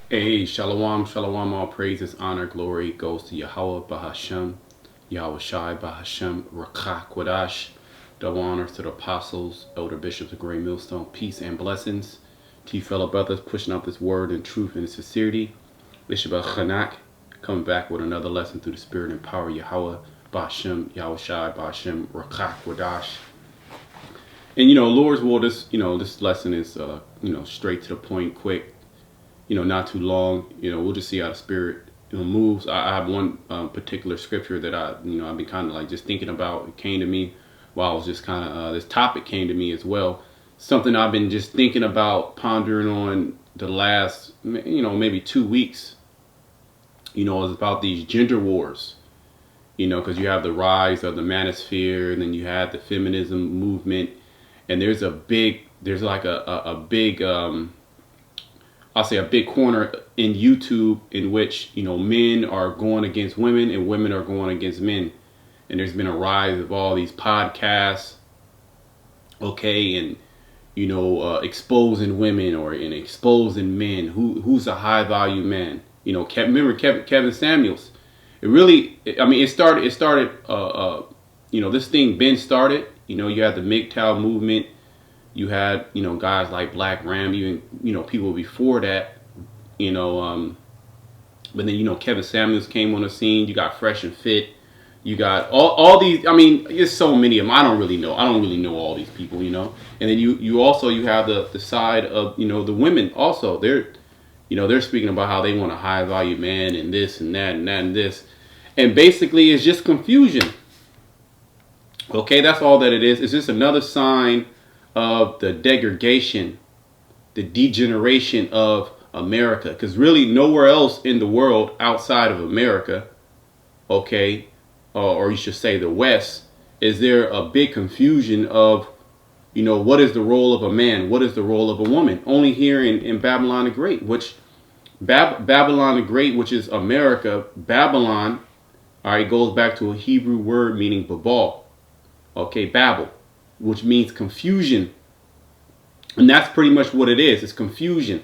Hey, shalom, shalom, all praises, honor, glory goes to Yahweh Bahashem, Yahweh Shai Bahashem, Rakak Wadash. Double honors to the apostles, elder bishops of Great Millstone, peace and blessings to you fellow brothers pushing out this word in truth and sincerity. Bishop Chanak coming back with another lesson through the spirit and power of Yahweh Bahashem, Yahweh Shai Bahashem, Rakak Wadash. And Lord's will, this lesson is straight to the point, quick. Not too long. We'll just see how the spirit moves. I have one particular scripture that I've been kind of like just thinking about. It came to me while I was just kind of this topic came to me as well. Something I've been just thinking about, pondering on the last maybe 2 weeks. It's about these gender wars. Because you have the rise of the manosphere, and then you have the feminism movement, and there's like a big I'll say a big corner in YouTube in which, men are going against women and women are going against men. And there's been a rise of all these podcasts, and, exposing women or exposing men. Who's a high value man? Remember Kevin Samuels. It started, this thing been started. You had the MGTOW movement. You had, guys like Black Ram, even, people before that, but then, Kevin Samuels came on the scene. You got Fresh and Fit. You got all these, there's so many of them. I don't really know all these people, And then you also have the side of, the women also. They're speaking about how they want a high value man and this and that and that and this. And basically it's just confusion. Okay, that's all that it is. It's just another sign of the degradation, the degeneration of America. Because really nowhere else in the world outside of America, or you should say the West, is there a big confusion of, what is the role of a man? What is the role of a woman? Only here in Babylon the Great, which Babylon the Great, which is America, Babylon, all right, goes back to a Hebrew word meaning Babal. Babel, which means confusion. And that's pretty much what it is. It's confusion.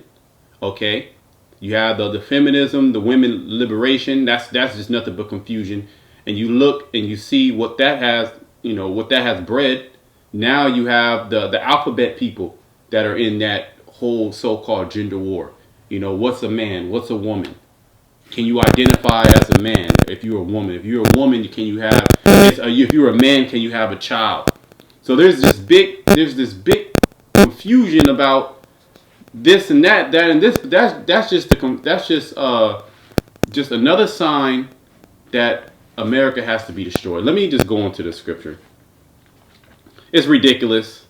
You have the feminism, the women liberation. That's just nothing but confusion. And you look and you see what that has bred. Now you have the alphabet people that are in that whole so-called gender war. What's a man? What's a woman? Can you identify as a man if you're a woman? If you're a woman, if you're a man, can you have a child? So there's this big confusion about this and that and this. That's just another sign that America has to be destroyed. Let me just go into the scripture. It's ridiculous,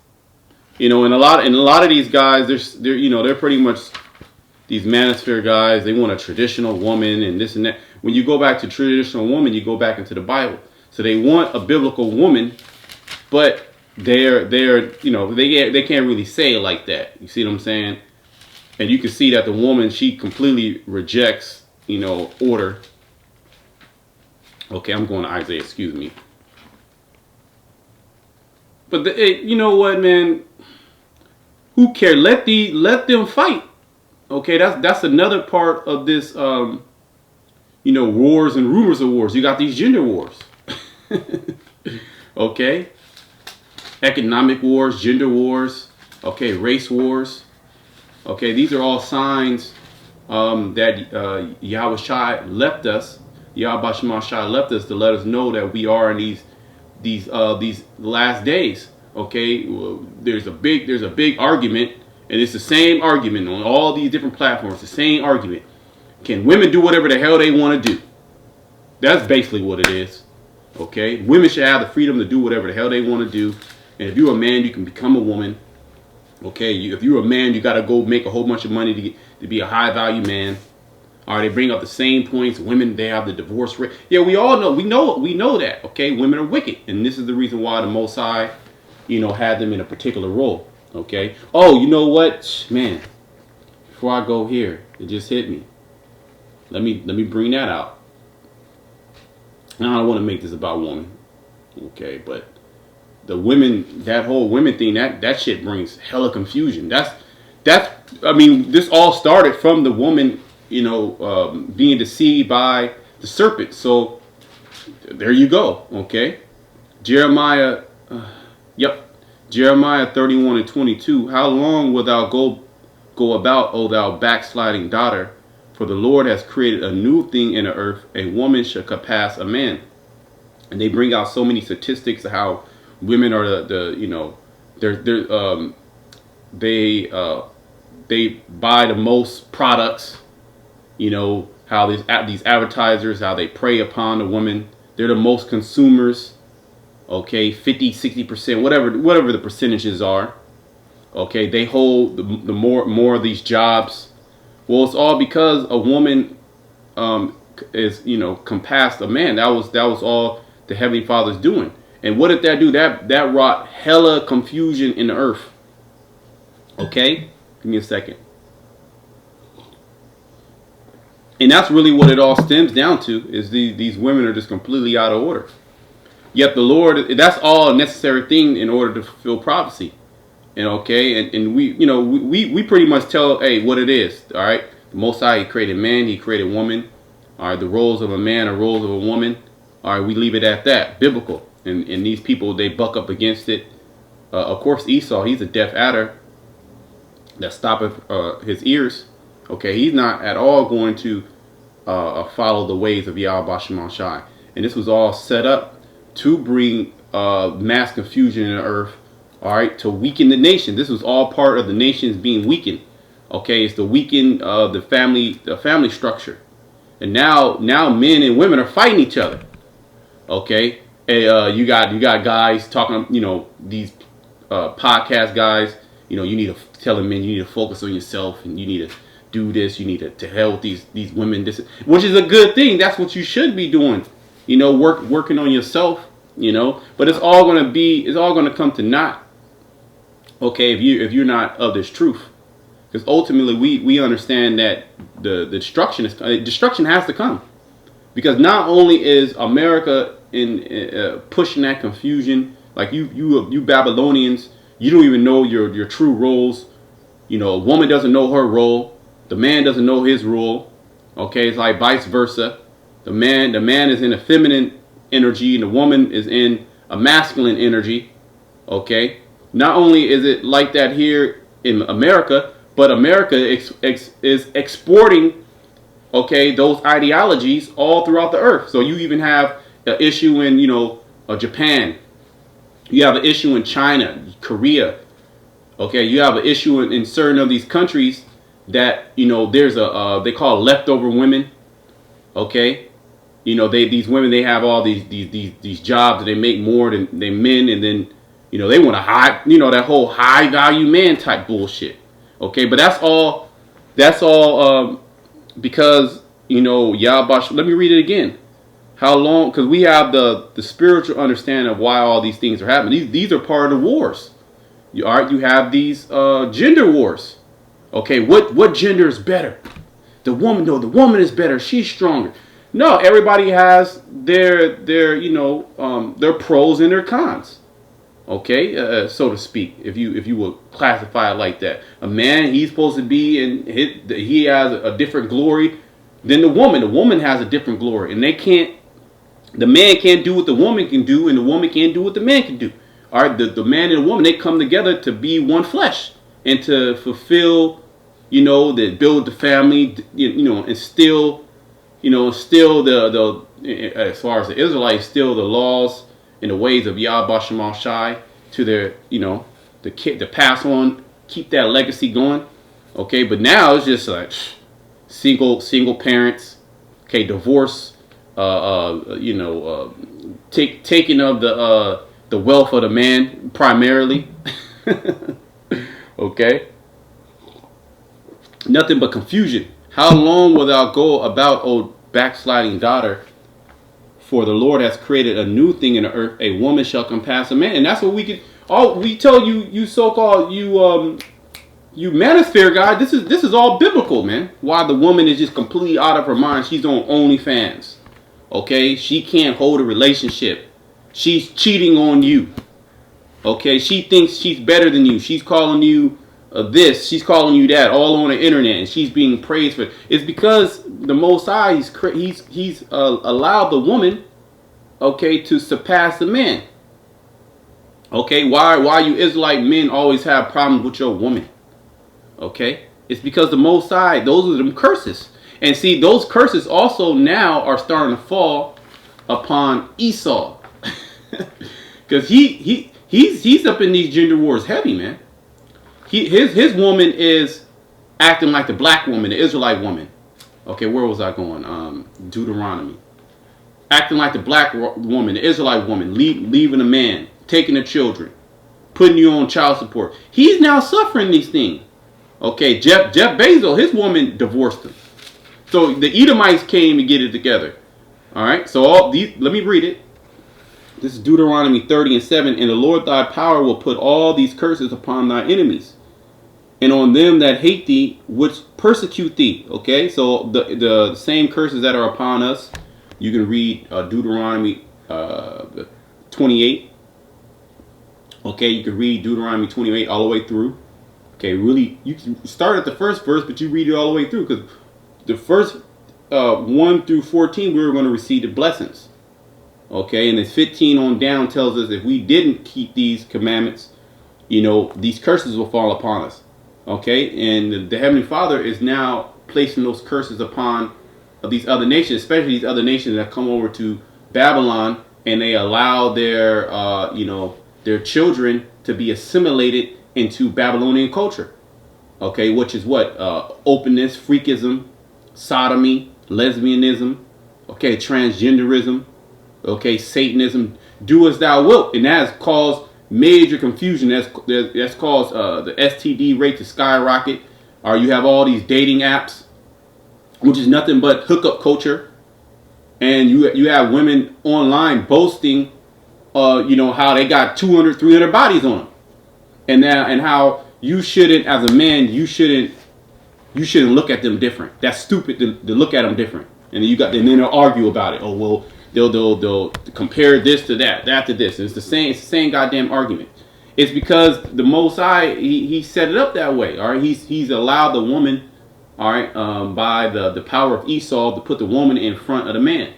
and a lot of these guys, they're pretty much these manosphere guys. They want a traditional woman and this and that. When you go back to traditional woman, you go back into the Bible. So they want a biblical woman, but they can't really say it like that. You see what I'm saying? And you can see that the woman, she completely rejects, order. Okay, I'm going to Isaiah, excuse me. But you know what, man? Who cares? Let them fight. Okay, that's another part of this, wars and rumors of wars. You got these gender wars. Okay. Economic wars, gender wars, race wars. These are all signs that Yahweh Shai left us. Yahweh Shai left us to let us know that we are in these last days. There's a big argument, and it's the same argument on all these different platforms. The same argument. Can women do whatever the hell they want to do? That's basically what it is. Women should have the freedom to do whatever the hell they want to do. And if you're a man, you can become a woman. If you're a man, you got to go make a whole bunch of money to be a high value man. All right, they bring up the same points. Women, they have the divorce rate. Yeah, we all know. We know that. Women are wicked, and this is the reason why the Most High, had them in a particular role. Oh, you know what, man? Before I go here, it just hit me. Let me bring that out. Now I don't want to make this about women. But the women, that whole women thing, that shit brings hella confusion. This all started from the woman, being deceived by the serpent. So there you go. Okay. Jeremiah, Jeremiah 31:22. How long wilt thou go about, O thou backsliding daughter? For the Lord has created a new thing in the earth. A woman shall surpass a man. And they bring out so many statistics of how women are they buy the most products. How these advertisers, how they prey upon the woman. They're the most consumers. Okay, 50-60%, whatever the percentages are. Okay, they hold the more of these jobs. Well, it's all because a woman is compassed a man. That was all the Heavenly Father's doing. And what did that do? That wrought hella confusion in the earth. Okay, give me a second. And that's really what it all stems down to, is these women are just completely out of order. Yet the Lord, that's all a necessary thing in order to fulfill prophecy. And we pretty much tell, hey, what it is. All right, the Most High, He created man, He created woman. All right, the roles of a man are roles of a woman. All right, we leave it at that, biblical. And these people, they buck up against it. Of course, Esau, he's a deaf adder that stoppeth his ears. Okay, he's not at all going to follow the ways of Yahweh Shema Shai. And this was all set up to bring mass confusion in the earth, all right, to weaken the nation. This was all part of the nations being weakened. Okay, it's to weaken the family structure. And now men and women are fighting each other. Okay, you got guys talking, these podcast guys, you need to tell them, men, you need to focus on yourself, and you need to do this, you need to hell with these women, which is a good thing. That's what you should be doing. Working on yourself, but it's all going to come to naught. Okay, if you're not of this truth, because ultimately we understand that the destruction has to come, because not only is America in pushing that confusion, like you Babylonians, you don't even know your true roles. A woman doesn't know her role, the man doesn't know his role. Okay, it's like vice versa. The man is in a feminine energy, and the woman is in a masculine energy. Okay, not only is it like that here in America, but America is exporting, okay, those ideologies all throughout the earth. So you even have an issue in Japan. You have an issue in China, Korea. Okay, you have an issue in certain of these countries that there's they call leftover women. Okay. These women, they have all these jobs that they make more than men, and then they want a high, that whole high value man type bullshit. Okay, but that's all because Yahweh. Let me read it again. How long? Because we have the spiritual understanding of why all these things are happening. These are part of the wars. You have these gender wars. Okay, what gender is better? The woman. No, the woman is better. She's stronger. No, everybody has their pros and their cons. Okay, so to speak, if you will classify it like that. A man, he's supposed to be he has a different glory than the woman. The woman has a different glory, and the man can't do what the woman can do, and the woman can't do what the man can do. All right, the man and the woman, they come together to be one flesh and to fulfill, to build the family, instill the as far as the Israelites, still the laws and the ways of Yahweh Shema Shai to their, to pass on, keep that legacy going. Okay, but now it's just like single parents. Okay, divorce. Taking of the wealth of the man primarily. Okay. Nothing but confusion. How long will thou go about, O backsliding daughter? For the Lord has created a new thing in the earth. A woman shall compass a man. And that's what we tell you so-called, you manosphere guy. This is all biblical, man. Why the woman is just completely out of her mind. She's on OnlyFans. Okay, she can't hold a relationship. She's cheating on you. Okay, she thinks she's better than you. She's calling you this, she's calling you that, all on the internet, and she's being praised for it. It's because the Most High, he's allowed the woman, okay, to surpass the man. Okay, why you Israelite men always have problems with your woman? Okay, it's because the Most High, those are them curses. And see, those curses also now are starting to fall upon Esau. Because he's up in these gender wars heavy, man. His woman is acting like the black woman, the Israelite woman. Okay, where was I going? Deuteronomy. Acting like the black woman, the Israelite woman, leaving a man, taking the children, putting you on child support. He's now suffering these things. Okay, Jeff Bezos, his woman divorced him. So the Edomites came to get it together. All right, so all these, let me read it. This is Deuteronomy 30:7. And the Lord thy power will put all these curses upon thy enemies, and on them that hate thee, which persecute thee. Okay, so the same curses that are upon us, you can read Deuteronomy 28. Okay, you can read Deuteronomy 28 all the way through. Okay, really, you can start at the first verse, but you read it all the way through, because the first 1 through 14, we were going to receive the blessings. Okay, and then 15 on down tells us if we didn't keep these commandments, these curses will fall upon us. Okay, and the Heavenly Father is now placing those curses upon these other nations, especially these other nations that come over to Babylon, and they allow their, their children to be assimilated into Babylonian culture. Okay, which is what? Openness, freakism, sodomy, lesbianism, okay, transgenderism, okay, Satanism, do as thou wilt. And that has caused major confusion. That's caused the STD rate to skyrocket. Or you have all these dating apps, which is nothing but hookup culture. And you have women online boasting, how they got 200, 300 bodies on them. And how you shouldn't, as a man, you shouldn't look at them different. That's stupid to look at them different. And then they'll argue about it. Oh, well, they'll compare this to that to this. It's the same goddamn argument. It's because the Most High, he set it up that way. All right, he's allowed the woman, all right, by the power of Esau, to put the woman in front of the man.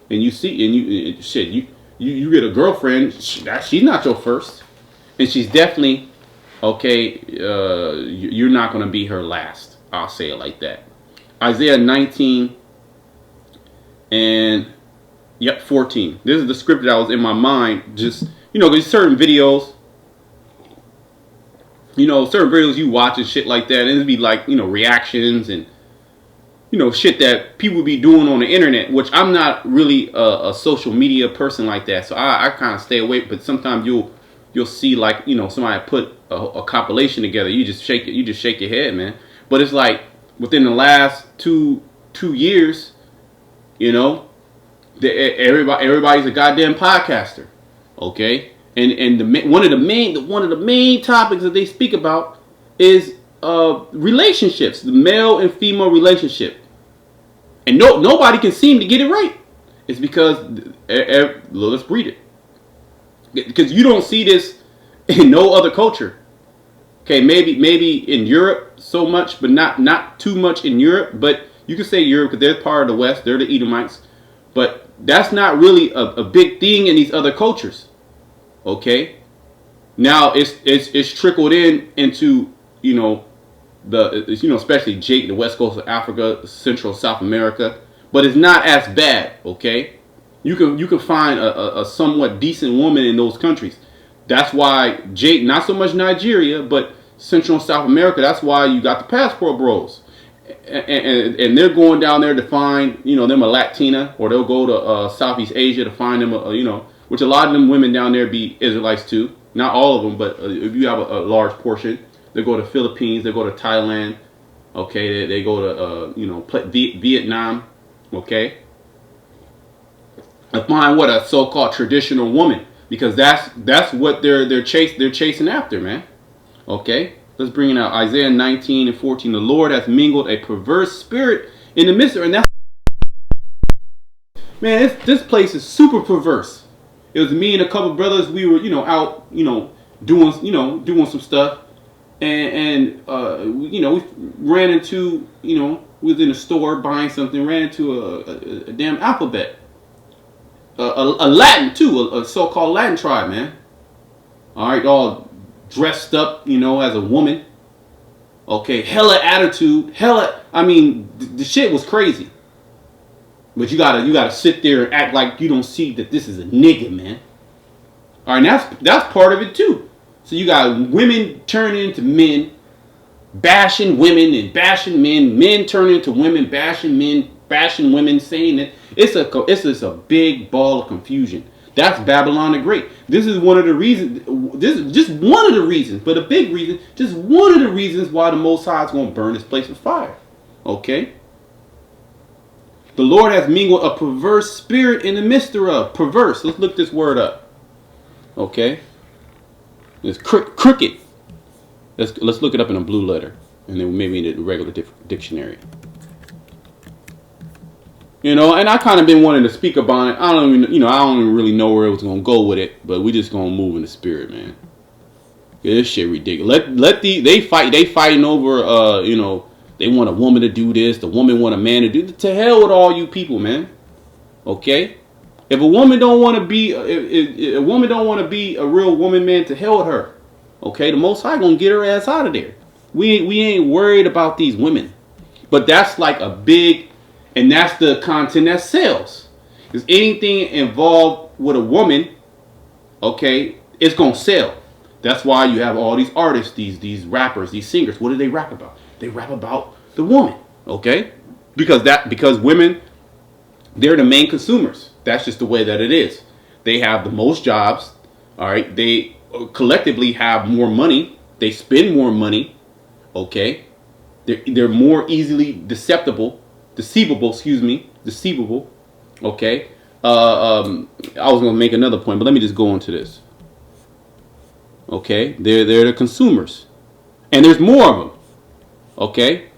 And you see, and you get a girlfriend, she's not your first, and she's definitely, okay, you're not going to be her last. I'll say it like that. Isaiah 19 and 14. This is the scripture that was in my mind. Just, there's certain videos, certain videos you watch and shit like that, and it'd be like, reactions and, shit that people be doing on the internet, which I'm not really a social media person like that. So I kind of stay away, but sometimes you'll see, like, somebody put a compilation together. You just shake your head, man. But it's like within the last two years, everybody's a goddamn podcaster, okay? And one of the main topics that they speak about is relationships, the male and female relationship, and nobody can seem to get it right. It's because let's read it, because you don't see this in no other culture. Okay, maybe in Europe so much, but not too much in Europe. But you can say Europe because they're part of the West. They're the Edomites. But that's not really a big thing in these other cultures. Okay, now it's trickled into especially Jake, the West Coast of Africa, Central South America. But it's not as bad. Okay, you can find a somewhat decent woman in those countries. That's why Jake, not so much Nigeria, but Central and South America, that's why you got the passport bros. And they're going down there to find, them a Latina, or they'll go to Southeast Asia to find them, which a lot of them women down there be Israelites too. Not all of them, but if you have a large portion, they go to Philippines, they go to Thailand, okay, they go to, Vietnam, okay. To find what a so-called traditional woman. Because that's what they're chasing after, man. Okay, let's bring it out. Isaiah 19 and 14. The Lord has mingled a perverse spirit in the midst of, and that's, man, this place is super perverse. It was me and a couple brothers. We were, out, doing some stuff, you know, we ran into, you know, we was in a store buying something, ran into a damn alphabet, a Latin too, a so-called Latin tribe, man. All right, all dressed up, you know, as a woman. Okay, hella attitude, hella. I mean, the shit was crazy. But you gotta sit there and act like you don't see that this is a nigga, man. All right, and that's part of it too. So you got women turning into men, bashing women and bashing men. Men turning into women, bashing men, bashing women, saying that it's a big ball of confusion. That's Babylon the Great. This is one of the reasons. This is just one of the reasons, but a big reason. Just one of the reasons why the Most High is going to burn this place with fire. Okay. The Lord has mingled a perverse spirit in the midst thereof. Perverse. Let's look this word up. Okay. It's crooked. Let's look it up in a blue letter, and then maybe in the regular dictionary. You know, and I kind of been wanting to speak about it. I don't even really know where it was gonna go with it, but we just gonna move in the spirit, man. Yeah, this shit ridiculous. They fighting over you know, they want a woman to do this, the woman want a man to do this. To hell with all you people, man. Okay, if a woman don't want to be if a woman don't want to be a real woman, man, to hell with her. Okay, the Most High gonna get her ass out of there. We ain't worried about these women, but that's like a big. And that's the content that sells. Because anything involved with a woman, okay, it's going to sell. That's why you have all these artists, these rappers, these singers. What do they rap about? They rap about the woman, okay? Because women, they're the main consumers. That's just the way that it is. They have the most jobs, all right? They collectively have more money. They spend more money, okay? They're more easily deceivable, okay. I was gonna make another point, but let me just go into this. Okay, they're the consumers, and there's more of them. Okay,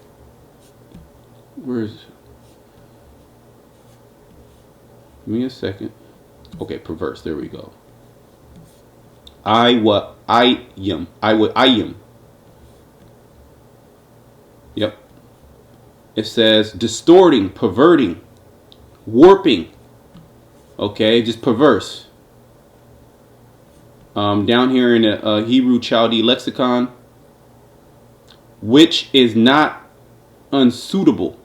where's? Give me a second. Okay, perverse. There we go. I am. Yep. It says distorting, perverting, warping. Okay, just perverse. Down here in the Hebrew Chaldee lexicon, which is not unsuitable.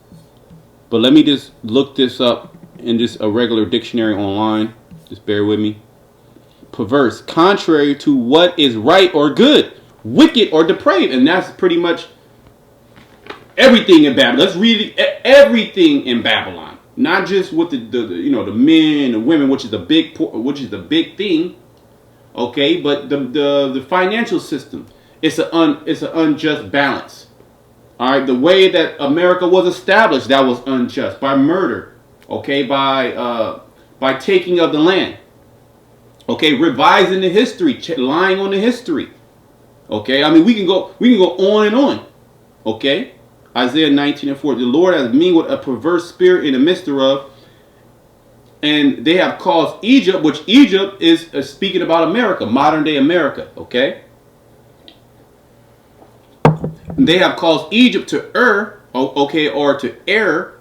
But let me just look this up in just a regular dictionary online. Just bear with me. Perverse, contrary to what is right or good, wicked or depraved, and that's pretty much everything in Babylon. Let's read everything in Babylon, not just with the you know, the men, the women, which is the big thing, okay. But the financial system, it's an unjust balance. All right, the way that America was established, that was unjust by murder, okay, by taking of the land, okay, revising the history, lying on the history, okay. I mean, we can go on and on, okay. Isaiah 19:4. The Lord has mingled a perverse spirit in the midst thereof, and they have caused Egypt, which Egypt is speaking about America, modern day America, okay? And they have caused Egypt to err, okay, or to err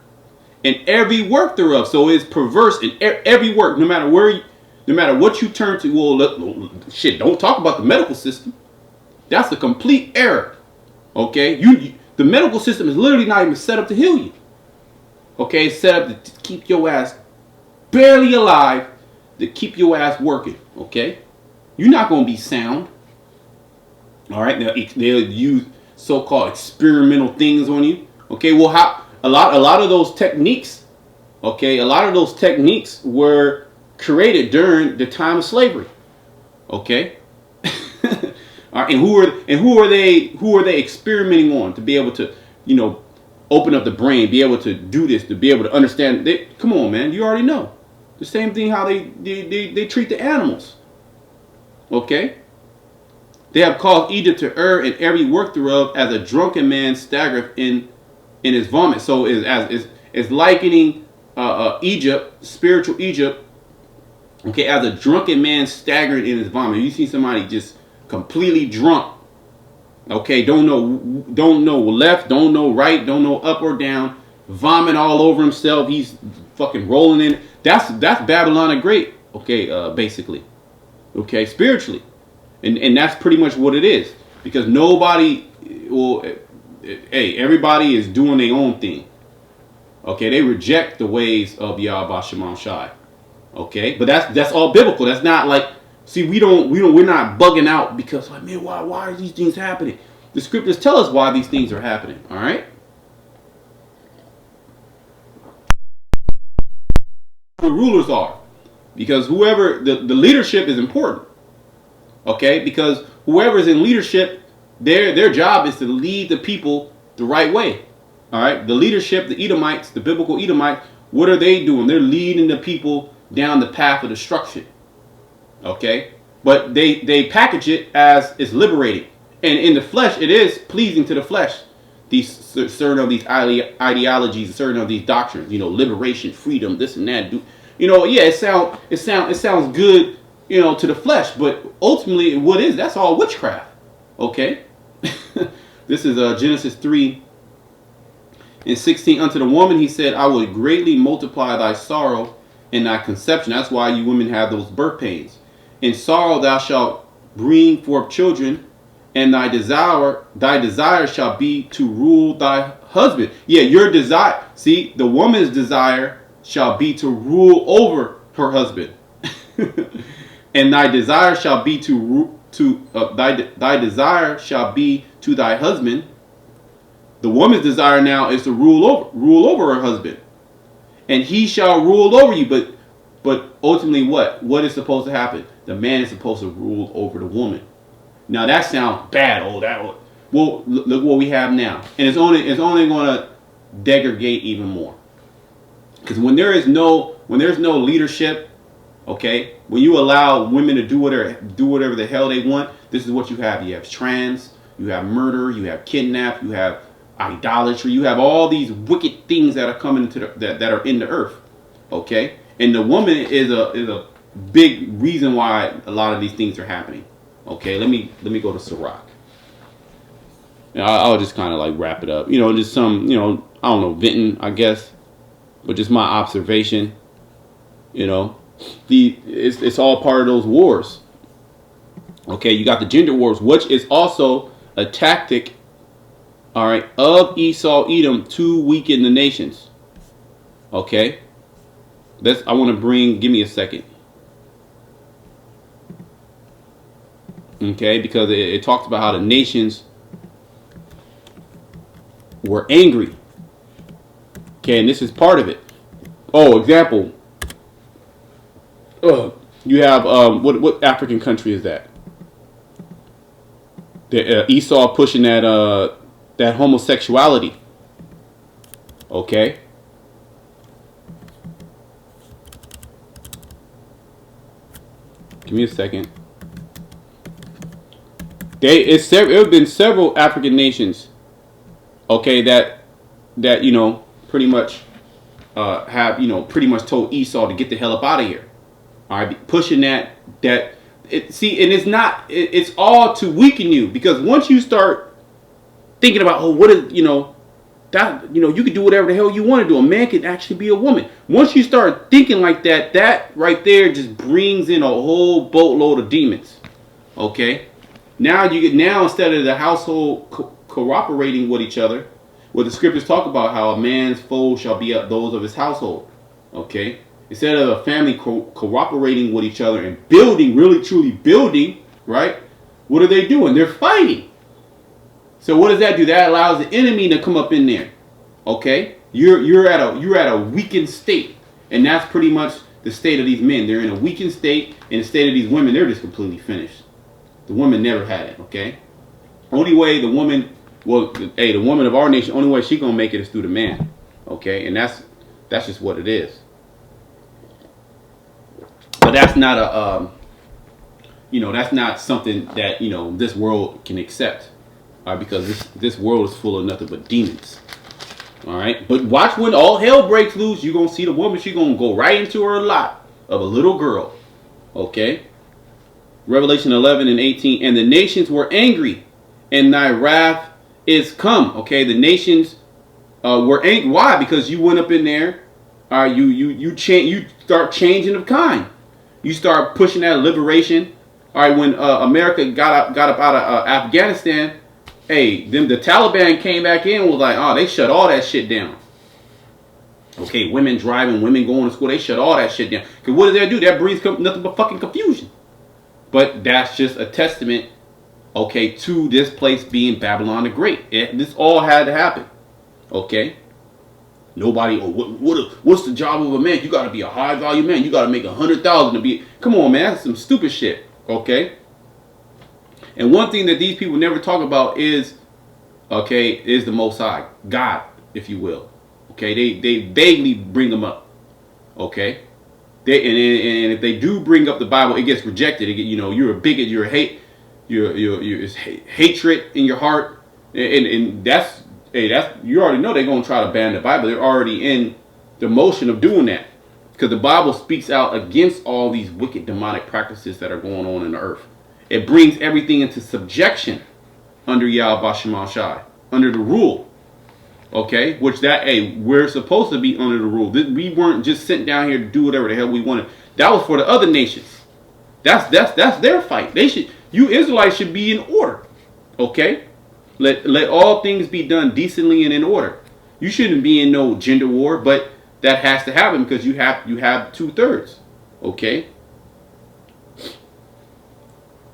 in every work thereof. So it's perverse in every work, no matter what you turn to. Well, shit, don't talk about the medical system. That's a complete error, okay? The medical system is literally not even set up to heal you. Okay, it's set up to keep your ass barely alive, to keep your ass working. Okay, you're not going to be sound. All right, they'll use so-called experimental things on you. Okay, well, how a lot of those techniques, okay, a lot of those techniques were created during the time of slavery. Okay. All right, and who are they experimenting on to be able to, you know, open up the brain, be able to do this, to be able to understand? Come on, man, you already know. The same thing how they treat the animals. Okay? They have caused Egypt to err in every work thereof, as a drunken man staggereth in his vomit. So it's likening Egypt, spiritual Egypt, okay, as a drunken man staggering in his vomit. You see somebody just completely drunk, Okay, don't know left, don't know right, don't know up or down, vomit all over himself. He's fucking rolling in. That's Babylon the Great. Okay, basically. Okay, spiritually, and that's pretty much what it is, because nobody, well, hey, everybody is doing their own thing. Okay, they reject the ways of Yahweh Shemam Shai. Okay, but that's all biblical. That's not like, see, we're not bugging out because, like, man, why are these things happening? The scriptures tell us why these things are happening. All right. The rulers are, because whoever the leadership is important. Okay, because whoever is in leadership, their job is to lead the people the right way. All right, the leadership, the Edomites, the biblical Edomites, what are they doing? They're leading the people down the path of destruction. Okay, but they package it as it's liberating, and in the flesh it is pleasing to the flesh. These certain of these ideologies, certain of these doctrines, liberation, freedom, this and that. Yeah, it sounds good, to the flesh, but ultimately, what is that's all witchcraft. Okay, this is Genesis 3:16. Unto the woman he said, I will greatly multiply thy sorrow and thy conception. That's why you women have those birth pains. In sorrow thou shalt bring forth children, and thy desire shall be to rule thy husband. Yeah, your desire. See, the woman's desire shall be to rule over her husband, and thy desire shall be thy desire shall be to thy husband. The woman's desire now is to rule over her husband, and he shall rule over you. But ultimately, what is supposed to happen? The man is supposed to rule over the woman. Now that sounds bad. Well, look what we have now, and it's only going to degrade even more. Because when there's no leadership, okay, when you allow women to do whatever the hell they want, this is what you have. You have trans, you have murder, you have kidnap, you have idolatry, you have all these wicked things that are coming that are in the earth. Okay, and the woman is a big reason why a lot of these things are happening. Okay, let me go to Sirach. I'll just kind of like wrap it up. Just some, I don't know, venting, I guess, but just my observation. It's all part of those wars. Okay, you got the gender wars, which is also a tactic, all right, of Esau, Edom to weaken the nations. Okay, I want to give me a second. Okay, because it talks about how the nations were angry. Okay, and this is part of it. Oh, example. You have what African country is that? Esau pushing that homosexuality. Okay. Give me a second. It have been several African nations, okay, that pretty much have pretty much told Esau to get the hell up out of here. All right, pushing that and it's all to weaken you, because once you start thinking about what is that you can do whatever the hell you want to do. A man can actually be a woman. Once you start thinking like that, that right there just brings in a whole boatload of demons. Okay. Now instead of the household cooperating with each other, well, the scriptures talk about how a man's foes shall be those of his household. Okay, instead of a family cooperating with each other and building, really truly building, right? What are they doing? They're fighting. So what does that do? That allows the enemy to come up in there. Okay, you're at a weakened state, and that's pretty much the state of these men. They're in a weakened state, and the state of these women, they're just completely finished. The woman never had it, okay? Only way the woman, the woman of our nation, only way she's going to make it is through the man, okay? And that's just what it is. But that's not that's not something that, this world can accept, all right? Because this world is full of nothing but demons, all right? But watch when all hell breaks loose, you're going to see the woman, she's going to go right into her lot of a little girl, okay? Revelation 11:18, and the nations were angry and thy wrath is come. Okay, the nations were angry. Why? Because you went up in there. You start changing of kind. You start pushing that liberation. All right, when America got up out of Afghanistan, hey, the Taliban came back in and was like, oh, they shut all that shit down. Okay, women driving, women going to school, they shut all that shit down. Because what does that do? That brings nothing but fucking confusion. But that's just a testament, okay, to this place being Babylon the Great. This all had to happen. Okay? Nobody, what's the job of a man? You got to be a high value man. You got to make 100,000 to be. Come on, man, that's some stupid shit. Okay? And one thing that these people never talk about is, okay, is the Most High, God, if you will. Okay, they vaguely bring them up. Okay, and if they do bring up the Bible, it gets rejected. You're a bigot. You're a it's hatred in your heart, and that's you already know they're gonna try to ban the Bible. They're already in the motion of doing that because the Bible speaks out against all these wicked demonic practices that are going on in the earth. It brings everything into subjection under Yahweh Shema Shai, under the rule. Okay, we're supposed to be under the rule. We weren't just sitting down here to do whatever the hell we wanted. That was for the other nations. That's their fight. You Israelites should be in order. Okay, let all things be done decently and in order. You shouldn't be in no gender war, but that has to happen because you have 2/3. Okay,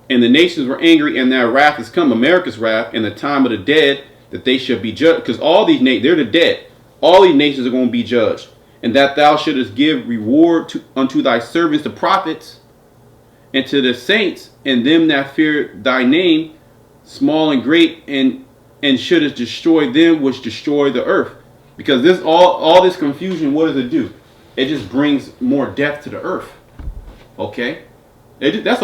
and the nations were angry, and their wrath has come. America's wrath, and the time of the dead, that they should be judged, because all these nations, they're the dead. All these nations are going to be judged, and that thou shouldest give reward unto thy servants, the prophets, and to the saints, and them that fear thy name, small and great, and shouldest destroy them which destroy the earth. Because this all this confusion, what does it do? It just brings more death to the earth. Okay, that's all.